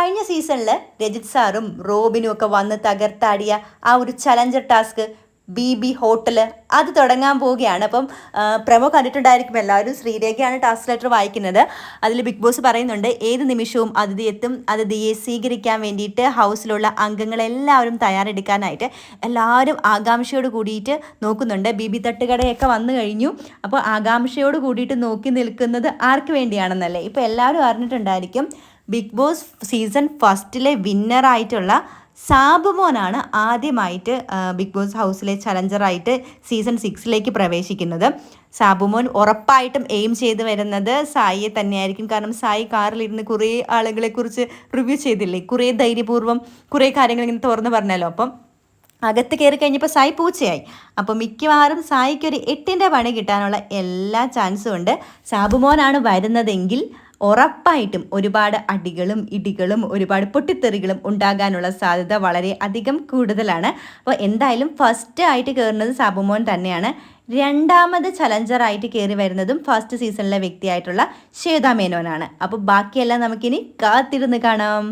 കഴിഞ്ഞ സീസണിൽ രജിത് സാറും റോബിനും ഒക്കെ വന്ന് തകർത്താടിയ ആ ഒരു ചലഞ്ചർ ടാസ്ക് BB ഹോട്ടൽ അത് തുടങ്ങാൻ പോവുകയാണ്. അപ്പം പ്രമോ കണ്ടിട്ടുണ്ടായിരിക്കും എല്ലാവരും. ശ്രീരേഖയാണ് ടാസ്ക് ലെറ്റർ വായിക്കുന്നത്. അതിൽ ബിഗ് ബോസ് പറയുന്നുണ്ട്, ഏത് നിമിഷവും അതിഥി എത്തും, അതിഥിയെ സ്വീകരിക്കാൻ വേണ്ടിയിട്ട് ഹൗസിലുള്ള അംഗങ്ങളെല്ലാവരും തയ്യാറെടുക്കാനായിട്ട് എല്ലാവരും ആകാംക്ഷയോട് കൂടിയിട്ട് നോക്കുന്നുണ്ട്. BB തട്ടുകടയൊക്കെ വന്നു കഴിഞ്ഞു. അപ്പോൾ ആകാംക്ഷയോട് കൂടിയിട്ട് നോക്കി നിൽക്കുന്നത് ആർക്ക് വേണ്ടിയാണെന്നല്ലേ. ഇപ്പോൾ എല്ലാവരും അറിഞ്ഞിട്ടുണ്ടായിരിക്കും, ബിഗ് ബോസ് സീസൺ ഫസ്റ്റിലെ വിന്നറായിട്ടുള്ള സാബുമോനാണ് ആദ്യമായിട്ട് ബിഗ് ബോസ് ഹൗസിലെ ചലഞ്ചറായിട്ട് സീസൺ 6ലേക്ക് പ്രവേശിക്കുന്നത്. സാബുമോൻ ഉറപ്പായിട്ടും എയിം ചെയ്ത് വരുന്നത് സായിയെ തന്നെയായിരിക്കും. കാരണം സായി കാറിലിരുന്ന് കുറേ ആളുകളെക്കുറിച്ച് റിവ്യൂ ചെയ്തില്ലേ, കുറേ ധൈര്യപൂർവ്വം കുറേ കാര്യങ്ങൾ ഇങ്ങനെ തുറന്ന് പറഞ്ഞല്ലോ. അപ്പം അകത്ത് കയറി കഴിഞ്ഞപ്പോൾ സായി പൂച്ചയായി. അപ്പോൾ മിക്കവാറും സായിക്ക് ഒരു 8ൻ്റെ പണി കിട്ടാനുള്ള എല്ലാ ചാൻസും ഉണ്ട്. സാബുമോനാണ് വരുന്നതെങ്കിൽ ഉറപ്പായിട്ടും ഒരുപാട് അടികളും ഇടികളും ഒരുപാട് പൊട്ടിത്തെറികളും ഉണ്ടാകാനുള്ള സാധ്യത വളരെ അധികം കൂടുതലാണ്. അപ്പോൾ എന്തായാലും ഫസ്റ്റ് ആയിട്ട് കയറുന്നത് സാബുമോൻ തന്നെയാണ്. രണ്ടാമത് ചലഞ്ചറായിട്ട് കയറി വരുന്നതും ഫസ്റ്റ് സീസണിലെ വ്യക്തിയായിട്ടുള്ള ശ്വേതാ മേനോനാണ്. അപ്പോൾ ബാക്കിയെല്ലാം നമുക്കിനി കാത്തിരുന്ന് കാണാം.